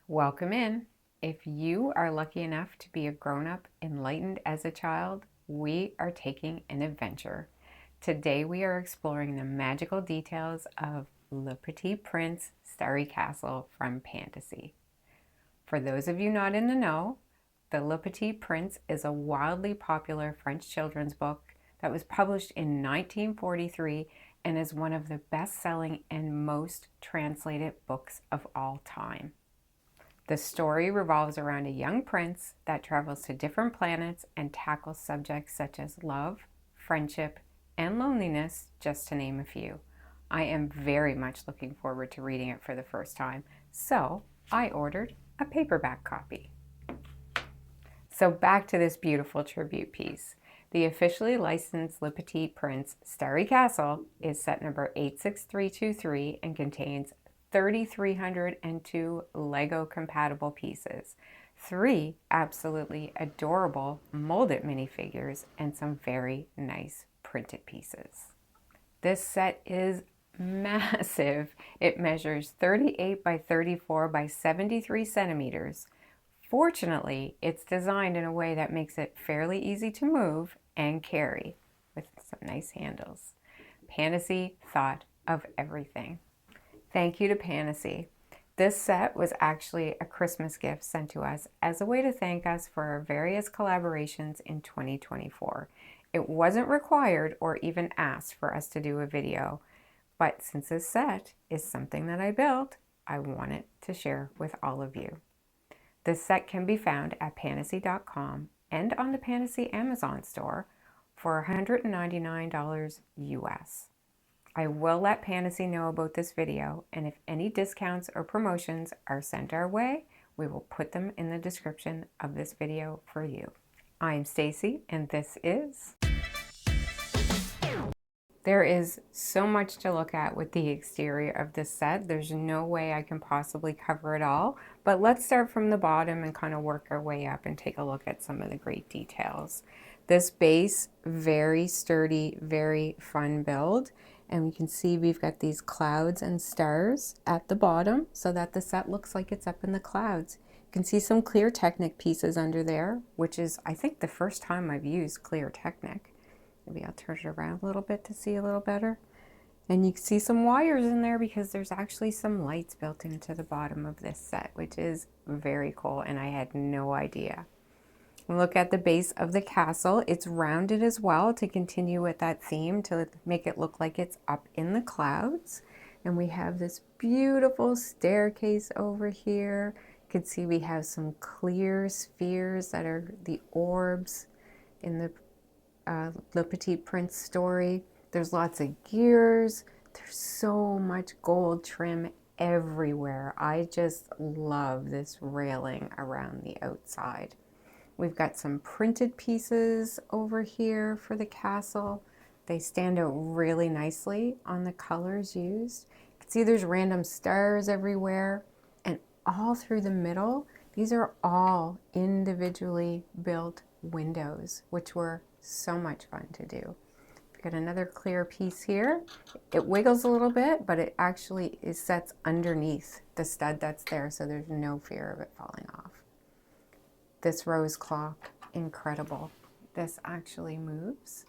Welcome in. If you are lucky enough to be a grown-up enlightened as a child, we are taking an adventure. Today we are exploring the magical details of Le Petit Prince Starry Castle from Pantasy. For those of you not in the know, the Le Petit Prince is a wildly popular French children's book that was published in 1943 and is one of the best-selling and most translated books of all time. The story revolves around a young prince that travels to different planets and tackles subjects such as love, friendship, and loneliness, just to name a few. I am very much looking forward to reading it for the first time, so I ordered a paperback copy. So back to this beautiful tribute piece. The officially licensed Le Petit Prince Starry Castle is set number 86323 and contains 3,302 Lego compatible pieces, 3 absolutely adorable molded minifigures, and some very nice printed pieces. This set is massive. It measures 38 by 34 by 73 centimeters. Fortunately, it's designed in a way that makes it fairly easy to move and carry with some nice handles. Pantasy thought of everything. Thank you to Pantasy. This set was actually a Christmas gift sent to us as a way to thank us for our various collaborations in 2024. It wasn't required or even asked for us to do a video, but since this set is something that I built, I wanted to share with all of you. This set can be found at Pantasy.com and on the Pantasy Amazon store for $199 US. I will let Pantasy know about this video, and if any discounts or promotions are sent our way, we will put them in the description of this video for you. I'm Stacy, and this is... There is so much to look at with the exterior of this set. There's no way I can possibly cover it all, but let's start from the bottom and kind of work our way up and take a look at some of the great details. This base, very sturdy, very fun build. And we can see we've got these clouds and stars at the bottom so that the set looks like it's up in the clouds. You can see some clear Technic pieces under there, which is, I think, the first time I've used clear Technic. Maybe I'll turn it around a little bit to see a little better. And you can see some wires in there because there's actually some lights built into the bottom of this set, which is very cool, and I had no idea. Look at the base of the castle. It's rounded as well to continue with that theme to make it look like it's up in the clouds. And we have this beautiful staircase over here. You can see we have some clear spheres that are the orbs in the Le Petit Prince story. There's lots of gears. There's so much gold trim everywhere. I just love this railing around the outside. We've got some printed pieces over here for the castle. They stand out really nicely on the colors used. You can see there's random stars everywhere, and all through the middle, these are all individually built windows, which were so much fun to do. We've got another clear piece here. It wiggles a little bit, but it actually sets underneath the stud that's there, so there's no fear of it falling off. This rose clock, incredible. This actually moves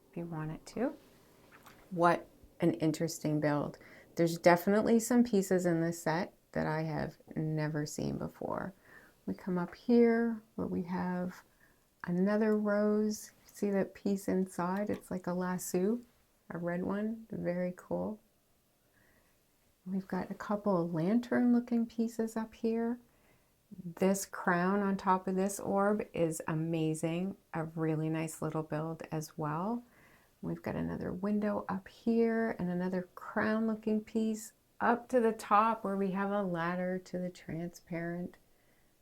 if you want it to. What an interesting build. There's definitely some pieces in this set that I have never seen before. We come up here where we have another rose. See that piece inside? It's like a lasso, a red one, very cool. We've got a couple of lantern looking pieces up here. This crown on top of this orb is amazing. A really nice little build as well. We've got another window up here and another crown looking piece up to the top where we have a ladder to the transparent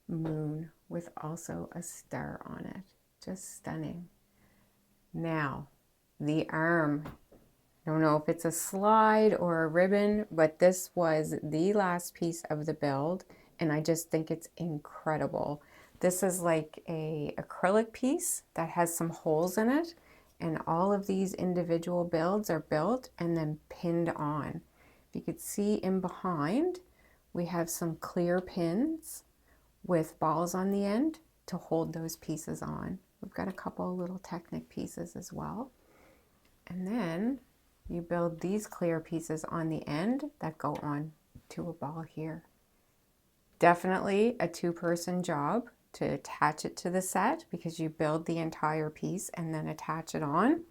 moon with also a star on it. Just stunning. Now, the arm. I don't know if it's a slide or a ribbon, but this was the last piece of the build. And I just think it's incredible. This is like a acrylic piece that has some holes in it, and all of these individual builds are built and then pinned on. If you could see in behind, we have some clear pins with balls on the end to hold those pieces on. We've got a couple of little Technic pieces as well. And then you build these clear pieces on the end that go on to a ball here. Definitely a two-person job to attach it to the set because you build the entire piece and then attach it on.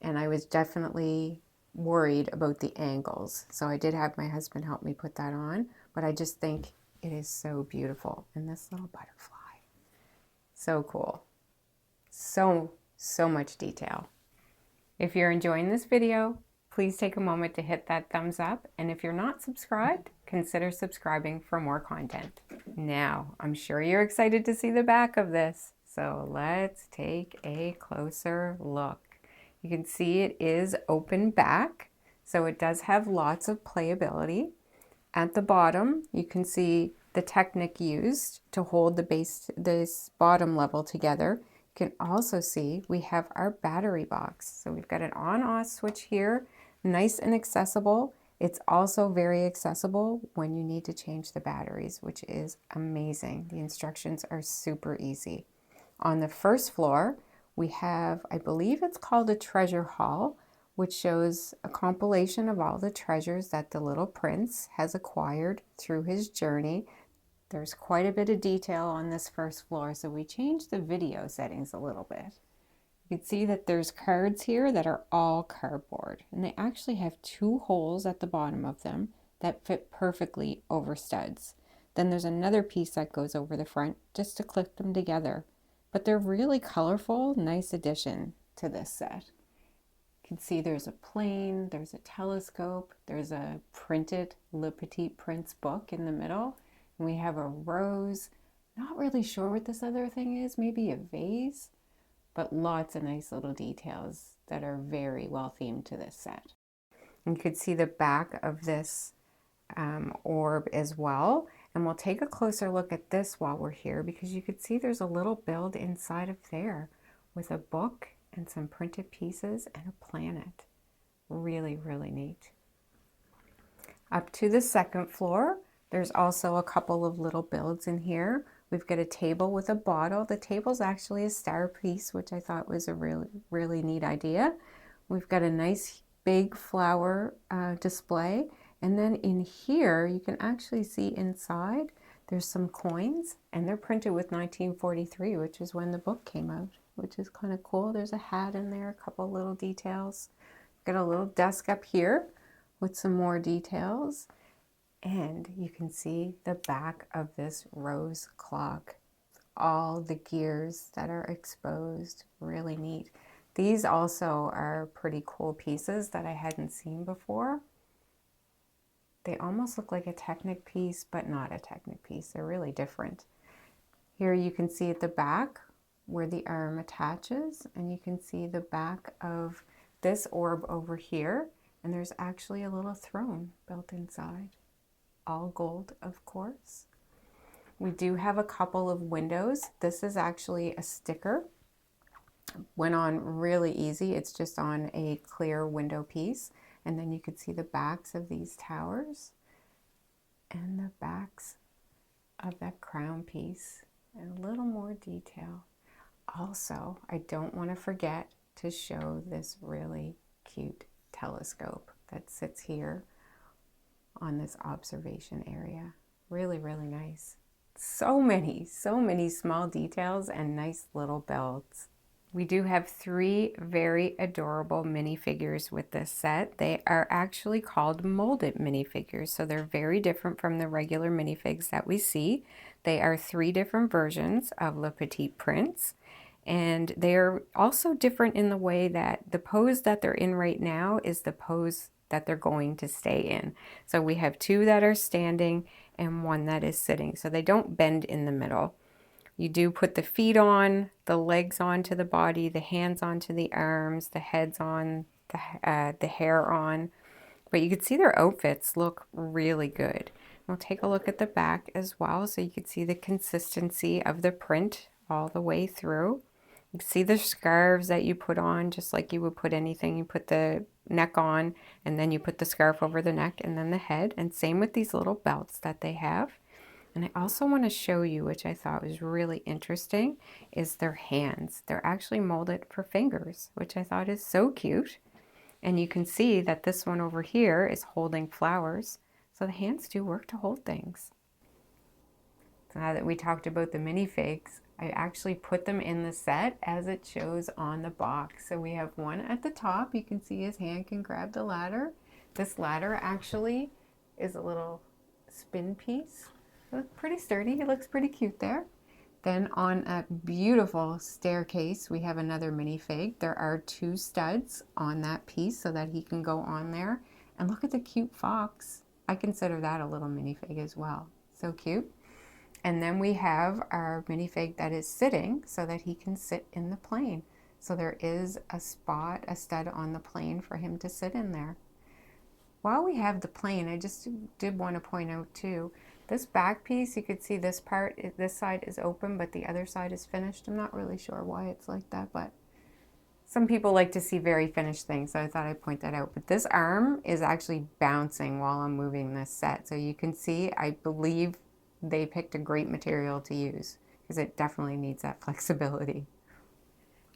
And I was definitely worried about the angles. So I did have my husband help me put that on, but I just think it is so beautiful. And this little butterfly, so cool. So much detail. If you're enjoying this video, please take a moment to hit that thumbs up. And if you're not subscribed, consider subscribing for more content. Now, I'm sure you're excited to see the back of this. So let's take a closer look. You can see it is open back, so it does have lots of playability. At the bottom, you can see the Technic used to hold the base, this bottom level together. You can also see we have our battery box. So we've got an on-off switch here, nice and accessible. It's also very accessible when you need to change the batteries, which is amazing. The instructions are super easy. On the first floor, we have, I believe it's called a treasure haul, which shows a compilation of all the treasures that the little prince has acquired through his journey. There's quite a bit of detail on this first floor, so we changed the video settings a little bit. You can see that there's cards here that are all cardboard, and they actually have 2 holes at the bottom of them that fit perfectly over studs. Then there's another piece that goes over the front just to clip them together. But they're really colorful, nice addition to this set. You can see there's a plane, there's a telescope, there's a printed Le Petit Prince book in the middle, and we have a rose. Not really sure what this other thing is, maybe a vase, but lots of nice little details that are very well themed to this set. And you could see the back of this orb as well. And we'll take a closer look at this while we're here because you can see there's a little build inside of there with a book and some printed pieces and a planet. Really, really neat. Up to the second floor, there's also a couple of little builds in here. We've got a table with a bottle. The table's actually a star piece, which I thought was a really neat idea. We've got a nice big flower display. And then in here, you can actually see inside, there's some coins, and they're printed with 1943, which is when the book came out, which is kind of cool. There's a hat in there, a couple little details. Got a little desk up here with some more details. And you can see the back of this rose clock. All the gears that are exposed, really neat. These also are pretty cool pieces that I hadn't seen before. They almost look like a Technic piece, but not a Technic piece. They're really different. Here you can see at the back where the arm attaches, and you can see the back of this orb over here, and there's actually a little throne built inside. All gold, of course. We do have a couple of windows. This is actually a sticker. Went on really easy. It's just on a clear window piece. And then you could see the backs of these towers and the backs of that crown piece and a little more detail. Also, I don't want to forget to show this really cute telescope that sits here on this observation area. Really, really nice. So many small details and nice little builds. We do have 3 very adorable minifigures with this set. They are actually called molded minifigures, so they're very different from the regular minifigs that we see. They are 3 different versions of Le Petit Prince, and they're also different in the way that the pose that they're in right now is the pose that they're going to stay in. So we have 2 that are standing and 1 that is sitting, so they don't bend in the middle. You do put the feet on, the legs onto the body, the hands onto the arms, the heads on, the hair on. But you can see their outfits look really good. We'll take a look at the back as well, so you can see the consistency of the print all the way through. You can see the scarves that you put on, just like you would put anything. You put the neck on, and then you put the scarf over the neck and then the head. And same with these little belts that they have. And I also want to show you, which I thought was really interesting, is their hands. They're actually molded for fingers, which I thought is so cute. And you can see that this one over here is holding flowers. So the hands do work to hold things. So now that we talked about the minifigs, I actually put them in the set as it shows on the box. So we have one at the top. You can see his hand can grab the ladder. This ladder actually is a little spin piece. It's pretty sturdy. He looks pretty cute there. Then on a beautiful staircase, we have another minifig. There are 2 studs on that piece so that he can go on there. And look at the cute fox. I consider that a little minifig as well. So cute. And then we have our minifig that is sitting so that he can sit in the plane. So there is a spot, a stud on the plane for him to sit in there. While we have the plane, I just did want to point out too, this back piece, you could see this part, this side is open, but the other side is finished. I'm not really sure why it's like that, but some people like to see very finished things, so I thought I'd point that out. But this arm is actually bouncing while I'm moving this set. So you can see, I believe they picked a great material to use because it definitely needs that flexibility.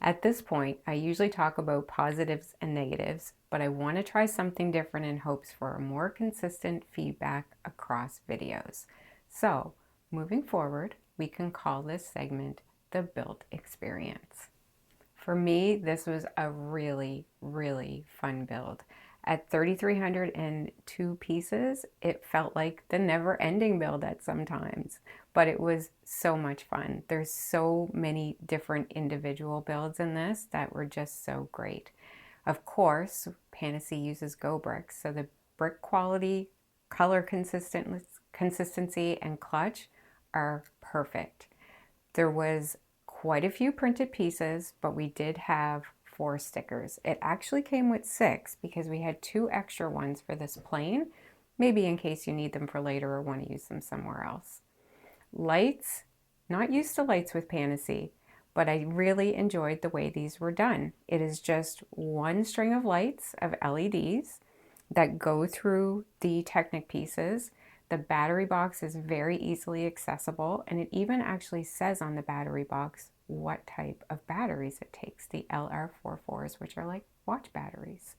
At this point, I usually talk about positives and negatives, but I want to try something different in hopes for a more consistent feedback across videos. So, moving forward, we can call this segment the build experience. For me, this was a really, really fun build. At 3,302 pieces, it felt like the never-ending build at some times, but it was so much fun. There's so many different individual builds in this that were just so great. Of course, Pantasy uses gobricks, so the brick quality, color consistency, and clutch are perfect. There was quite a few printed pieces, but we did have 4 stickers. It actually came with 6 because we had 2 extra ones for this plane, maybe in case you need them for later or want to use them somewhere else. Lights, not used to lights with Pantasy, but I really enjoyed the way these were done. It is just one string of lights of LEDs that go through the Technic pieces. The battery box is very easily accessible, and it even actually says on the battery box what type of batteries it takes, the LR44s, which are like watch batteries.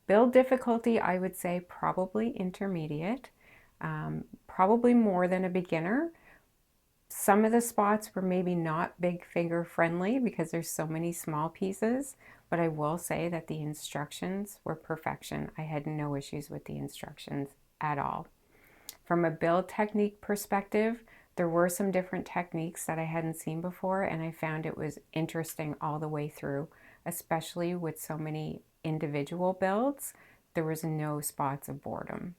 Build difficulty, I would say probably intermediate, probably more than a beginner. Some of the spots were maybe not big finger friendly because there's so many small pieces, but I will say that the instructions were perfection. I had no issues with the instructions at all. From a build technique perspective, there were some different techniques that I hadn't seen before, and I found it was interesting all the way through, especially with so many individual builds. There was no spots of boredom.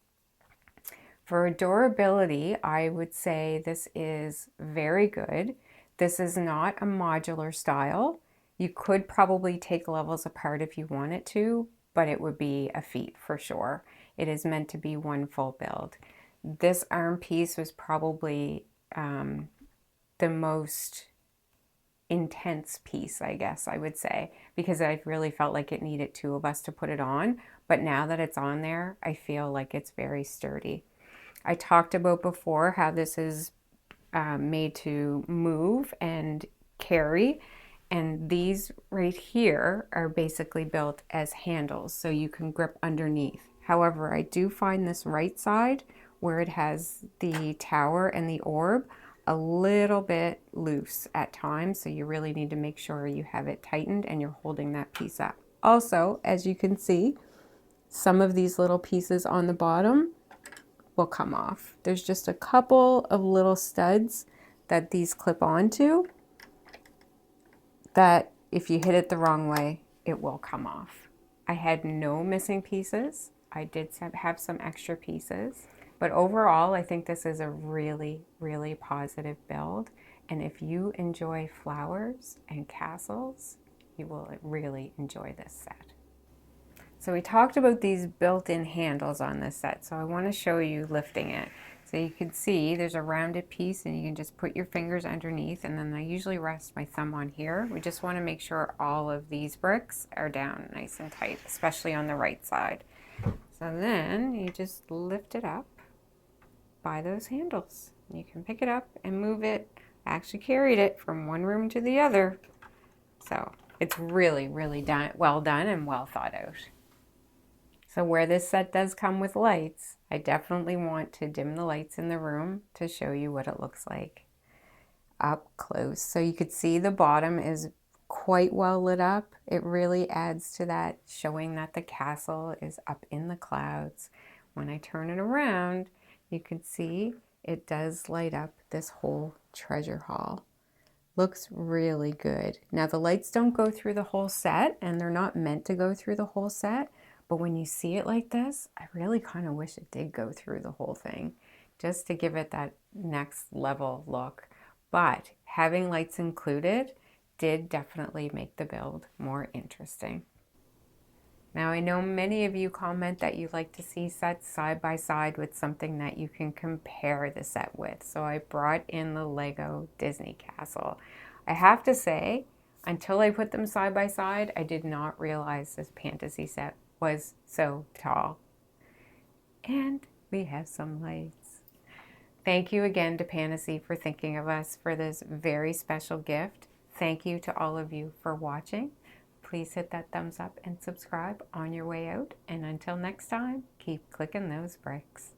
For durability, I would say this is very good. This is not a modular style. You could probably take levels apart if you wanted to, but it would be a feat for sure. It is meant to be one full build. This arm piece was probably the most intense piece, I guess I would say, because I really felt like it needed 2 of us to put it on. But now that it's on there, I feel like it's very sturdy. I talked about before how this is made to move and carry, and these right here are basically built as handles so you can grip underneath. However, I do find this right side where it has the tower and the orb a little bit loose at times, so you really need to make sure you have it tightened and you're holding that piece up. Also, as you can see, some of these little pieces on the bottom will come off. There's just a couple of little studs that these clip onto that if you hit it the wrong way, it will come off. I had no missing pieces. I did have some extra pieces. But overall, I think this is a really, really positive build. And if you enjoy flowers and castles, you will really enjoy this set. So we talked about these built-in handles on this set. So I want to show you lifting it. So So you can see there's a rounded piece and you can just put your fingers underneath, and then I usually rest my thumb on here. We just want to make sure all of these bricks are down nice and tight, especially on the right side. So then you just lift it up by those handles. You can pick it up and move it. I actually carried it from one room to the other. So it's really, really well done and well thought out. So where this set does come with lights, I definitely want to dim the lights in the room to show you what it looks like up close. So you could see the bottom is quite well lit up. It really adds to that, showing that the castle is up in the clouds. When I turn it around, you can see it does light up this whole treasure hall. Looks really good. Now the lights don't go through the whole set, and they're not meant to go through the whole set, but when you see it like this, I really kind of wish it did go through the whole thing, just to give it that next level look. But having lights included did definitely make the build more interesting. Now I know many of you comment that you like to see sets side by side with something that you can compare the set with. So I brought in the Lego Disney Castle. I have to say, until I put them side by side, I did not realize this Pantasy set was so tall. And we have some lights. Thank you again to Pantasy for thinking of us for this very special gift. Thank you to all of you for watching. Please hit that thumbs up and subscribe on your way out. And until next time, keep clicking those bricks.